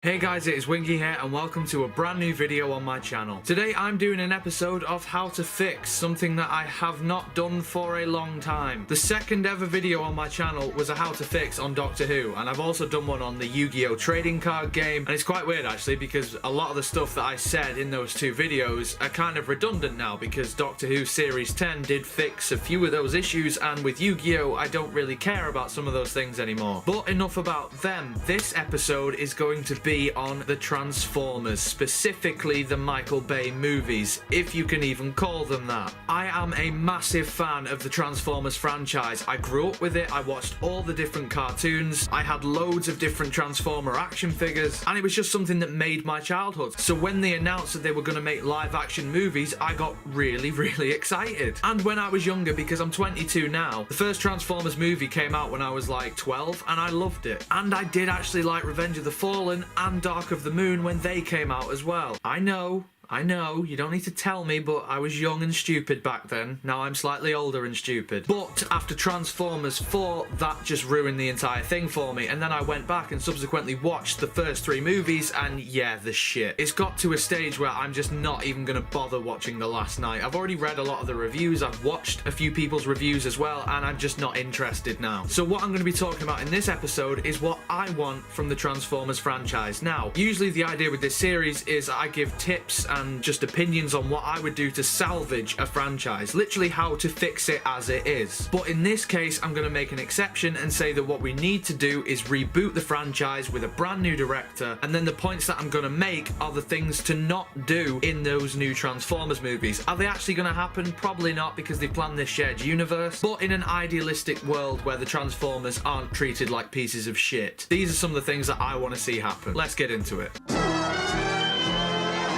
Hey guys, it is Winky here and welcome to a brand new video on my channel. Today I'm doing an episode of how to fix something that I have not done for a long time. The second ever video on my channel was a how to fix on Doctor Who, and I've also done one on the Yu-Gi-Oh trading card game, and it's quite weird actually because a lot of the stuff that I said in those two videos are kind of redundant now because Doctor Who Series 10 did fix a few of those issues, and with Yu-Gi-Oh I don't really care about some of those things anymore. But enough about them. This episode is going to be on the Transformers, specifically the Michael Bay movies, if you can even call them that. I am a massive fan of the Transformers franchise. I grew up with it, I watched all the different cartoons, I had loads of different Transformer action figures, and it was just something that made my childhood. So when they announced that they were going to make live action movies, I got really excited. And when I was younger, because I'm 22 now, the first Transformers movie came out when I was like 12, and I loved it. And I did actually like Revenge of the Fallen and Dark of the Moon when they came out as well. I know, you don't need to tell me, but I was young and stupid back then. Now I'm slightly older and stupid. But after Transformers 4, that just ruined the entire thing for me, and then I went back and subsequently watched the first three movies, and yeah, the shit. It's got to a stage where I'm just not even gonna bother watching The Last Night. I've already read a lot of the reviews, I've watched a few people's reviews as well, and I'm just not interested now. So what I'm gonna be talking about in this episode is what I want from the Transformers franchise. Now, usually the idea with this series is I give tips and just opinions on what I would do to salvage a franchise, literally how to fix it as it is. But in this case, I'm going to make an exception and say that what we need to do is reboot the franchise with a brand new director, and then the points that I'm going to make are the things to not do in those new Transformers movies. Are they actually going to happen? Probably not, because they planned this shared universe, but in an idealistic world where the Transformers aren't treated like pieces of shit, these are some of the things that I want to see happen. Let's get into it.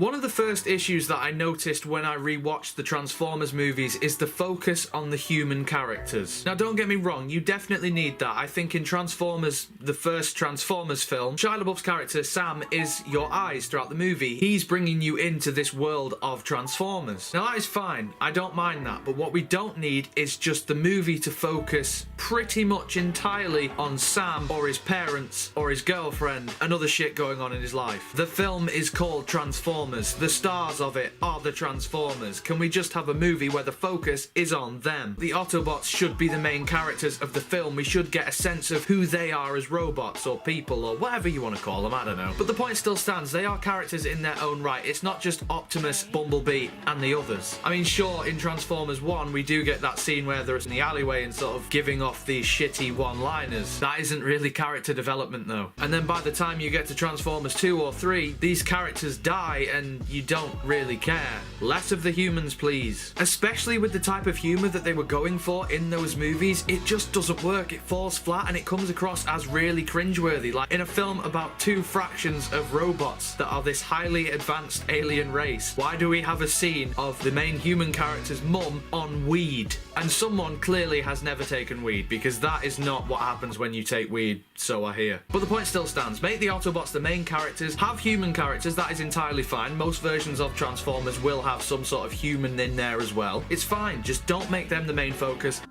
One of the first issues that I noticed when I rewatched the Transformers movies is the focus on the human characters. Now don't get me wrong, you definitely need that. I think in Transformers, the first Transformers film, Shia LaBeouf's character Sam is your eyes throughout the movie. He's bringing you into this world of Transformers. Now that is fine, I don't mind that, but what we don't need is just the movie to focus pretty much entirely on Sam or his parents or his girlfriend and other shit going on in his life. The film is called Transformers. The stars of it are the Transformers. Can we just have a movie where the focus is on them? The Autobots should be the main characters of the film. We should get a sense of who they are as robots or people or whatever you want to call them, I don't know. But the point still stands, they are characters in their own right. It's not just Optimus, Bumblebee and the others. I mean, sure, in Transformers 1 we do get that scene where they're in the alleyway and sort of giving off these shitty one-liners. That isn't really character development though. And then by the time you get to Transformers 2 or 3, these characters die and you don't really care. Less of the humans, please. Especially with the type of humor that they were going for in those movies, it just doesn't work. It falls flat and it comes across as really cringeworthy. Like in a film about two fractions of robots that are this highly advanced alien race, why do we have a scene of the main human character's mum on weed? And someone clearly has never taken weed, because that is not what happens when you take weed, so I hear. But the point still stands. Make the Autobots the main characters, have human characters, that is entirely fine. Most versions of Transformers will have some sort of human in there as well. It's fine, just don't make them the main focus.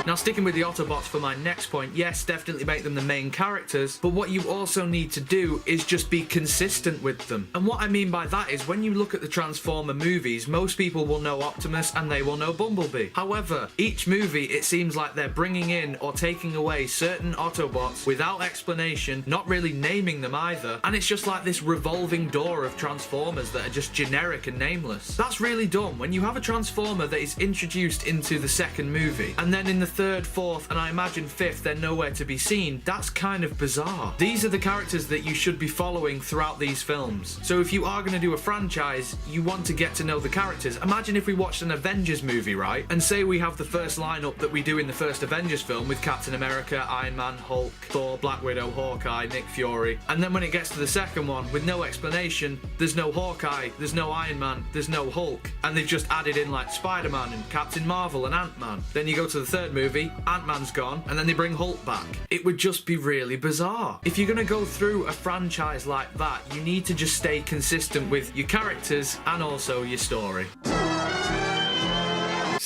Now sticking with the Autobots for my next point, yes, definitely make them the main characters, but what you also need to do is just be consistent with them. And what I mean by that is when you look at the Transformer movies, most people will know Optimus and they will know Bumblebee. However, each movie it seems like they're bringing in or taking away certain Autobots without explanation, not really naming them either, and it's just like this revolving door of Transformers that are just generic and nameless. That's really dumb. When you have a Transformer that is introduced into the second movie, and then in the third, fourth, and I imagine fifth, they're nowhere to be seen, that's kind of bizarre. These are the characters that you should be following throughout these films. So if you are going to do a franchise, you want to get to know the characters. Imagine if we watched an Avengers movie, right? And say we have the first lineup that we do in the first Avengers film with Captain America, Iron Man, Hulk, Thor, Black Widow, Hawkeye, Nick Fury. And then when it gets to the second one, with no explanation, there's no Hawkeye, there's no Iron Man, there's no Hulk. And they've just added in like Spider-Man and Captain Marvel and Ant-Man. Then you go to the third movie, Ant-Man's gone, and then they bring Hulk back. It would just be really bizarre. If you're gonna go through a franchise like that, you need to just stay consistent with your characters and also your story.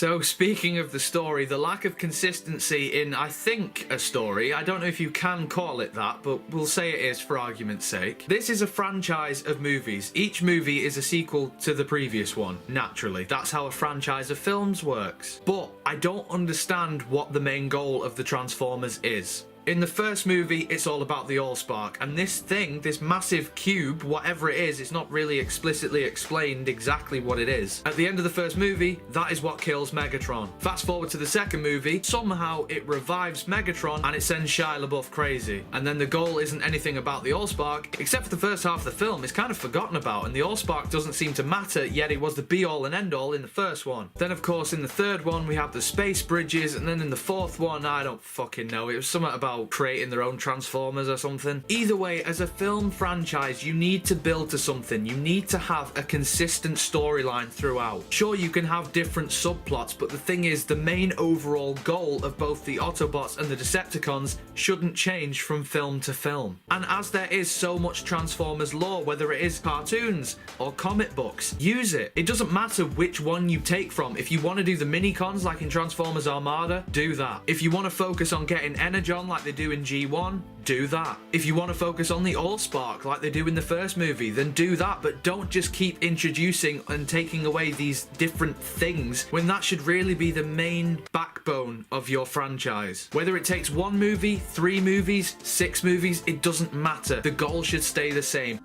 So speaking of the story, the lack of consistency in, I think, a story, I don't know if you can call it that, but we'll say it is for argument's sake. This is a franchise of movies. Each movie is a sequel to the previous one, naturally. That's how a franchise of films works. But I don't understand what the main goal of the Transformers is. In the first movie, it's all about the Allspark, and this thing, this massive cube, whatever it is, it's not really explicitly explained exactly what it is. At the end of the first movie, that is what kills Megatron. Fast forward to the second movie, somehow it revives Megatron and it sends Shia LaBeouf crazy. And then the goal isn't anything about the Allspark, except for the first half of the film, it's kind of forgotten about, and the Allspark doesn't seem to matter, yet it was the be-all and end-all in the first one. Then of course in the third one we have the space bridges, and then in the fourth one, I don't fucking know, it was something about creating their own Transformers or something. Either way, as a film franchise, you need to build to something. You need to have a consistent storyline throughout. Sure, you can have different subplots, but the thing is, the main overall goal of both the Autobots and the Decepticons shouldn't change from film to film. And as there is so much Transformers lore, whether it is cartoons or comic books, use it. It doesn't matter which one you take from. If you want to do the mini-cons like in Transformers Armada, do that. If you want to focus on getting Energon like they do in G1, do that. If you want to focus on the Allspark like they do in the first movie, then do that, but don't just keep introducing and taking away these different things when that should really be the main backbone of your franchise. Whether it takes 1 movie, 3 movies, 6 movies, it doesn't matter. The goal should stay the same.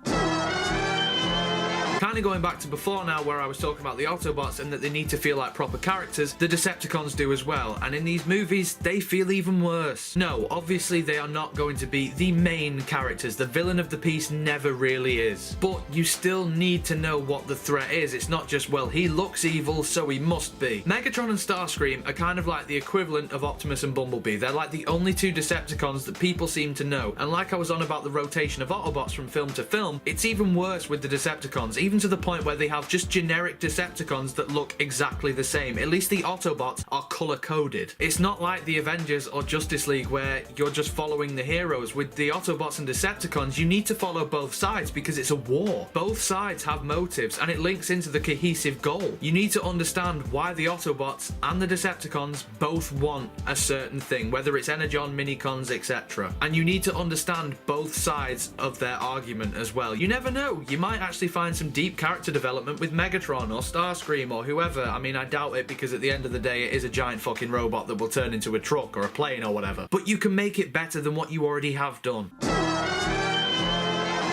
Kind of going back to before now where I was talking about the Autobots and that they need to feel like proper characters, the Decepticons do as well, and in these movies they feel even worse. No, obviously they are not going to be the main characters. The villain of the piece never really is. But you still need to know what the threat is. It's not just, well, he looks evil so he must be. Megatron and Starscream are kind of like the equivalent of Optimus and Bumblebee. They're like the only 2 Decepticons that people seem to know, and like I was on about the rotation of Autobots from film to film, it's even worse with the Decepticons, even to the point where they have just generic Decepticons that look exactly the same. At least the Autobots are color-coded. It's not like the Avengers or Justice League where you're just following the heroes. With the Autobots and Decepticons, you need to follow both sides because it's a war. Both sides have motives and it links into the cohesive goal. You need to understand why the Autobots and the Decepticons both want a certain thing, whether it's Energon, Minicons, etc. And you need to understand both sides of their argument as well. You never know, you might actually find some deep character development with Megatron or Starscream or whoever. I mean, I doubt it because at the end of the day it is a giant fucking robot that will turn into a truck or a plane or whatever. But you can make it better than what you already have done.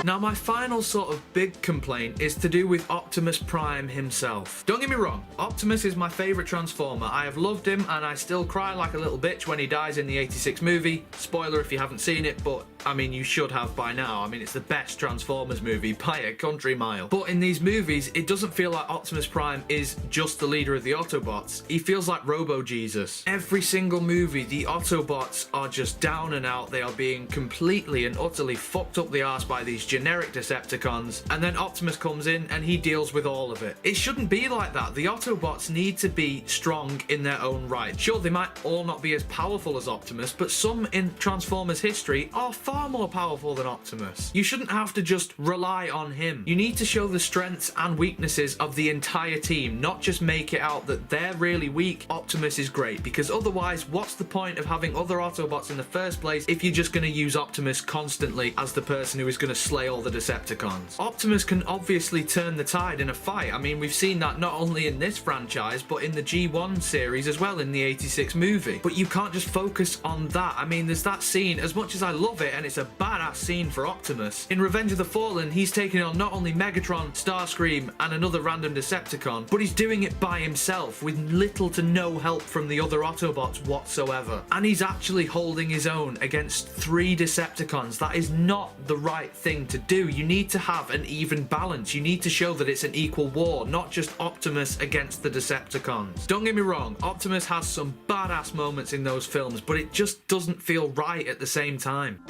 Now, my final sort of big complaint is to do with Optimus Prime himself. Don't get me wrong, Optimus is my favourite Transformer. I have loved him and I still cry like a little bitch when he dies in the 86 movie. Spoiler if you haven't seen it, but I mean, you should have by now. I mean, it's the best Transformers movie by a country mile. But in these movies, it doesn't feel like Optimus Prime is just the leader of the Autobots. He feels like Robo-Jesus. Every single movie, the Autobots are just down and out. They are being completely and utterly fucked up the arse by these generic Decepticons, and then Optimus comes in and he deals with all of it. It shouldn't be like that. The Autobots need to be strong in their own right. Sure, they might all not be as powerful as Optimus, but some in Transformers history are far more powerful than Optimus. You shouldn't have to just rely on him. You need to show the strengths and weaknesses of the entire team, not just make it out that they're really weak, Optimus is great, because otherwise, what's the point of having other Autobots in the first place if you're just going to use Optimus constantly as the person who is going to slay all the Decepticons? Optimus can obviously turn the tide in a fight. I mean, we've seen that not only in this franchise, but in the G1 series as well in the 86 movie. But you can't just focus on that. I mean, there's that scene, as much as I love it, and it's a badass scene for Optimus. In Revenge of the Fallen, he's taking on not only Megatron, Starscream, and another random Decepticon, but he's doing it by himself with little to no help from the other Autobots whatsoever. And he's actually holding his own against 3 Decepticons. That is not the right thing to do. You need to have an even balance. You need to show that it's an equal war, not just Optimus against the Decepticons. Don't get me wrong, Optimus has some badass moments in those films, but it just doesn't feel right at the same time.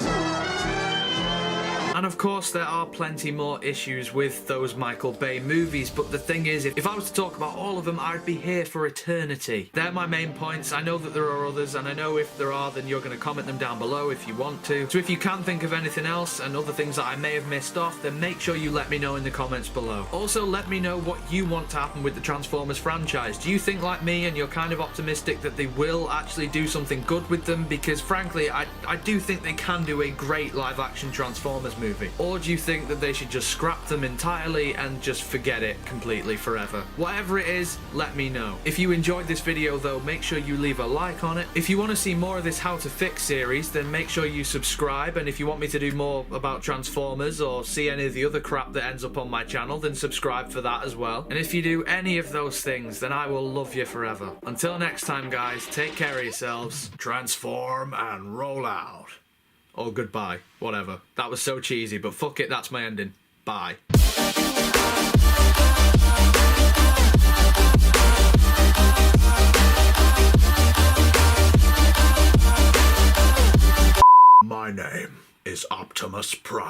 And of course there are plenty more issues with those Michael Bay movies, but the thing is, if I was to talk about all of them, I'd be here for eternity. They're my main points. I know that there are others, and I know if there are, then you're going to comment them down below if you want to. So if you can think of anything else and other things that I may have missed off, then make sure you let me know in the comments below. Also, let me know what you want to happen with the Transformers franchise. Do you think like me and you're kind of optimistic that they will actually do something good with them? Because frankly, I do think they can do a great live action Transformers movie. Or do you think that they should just scrap them entirely and just forget it completely forever? Whatever it is, let me know. If you enjoyed this video though, make sure you leave a like on it. If you want to see more of this How to Fix series, then make sure you subscribe, and if you want me to do more about Transformers or see any of the other crap that ends up on my channel, then subscribe for that as well. And if you do any of those things, then I will love you forever. Until next time guys, take care of yourselves, transform and roll out. Or goodbye, whatever. That was so cheesy, but fuck it, that's my ending. Bye. My name is Optimus Prime.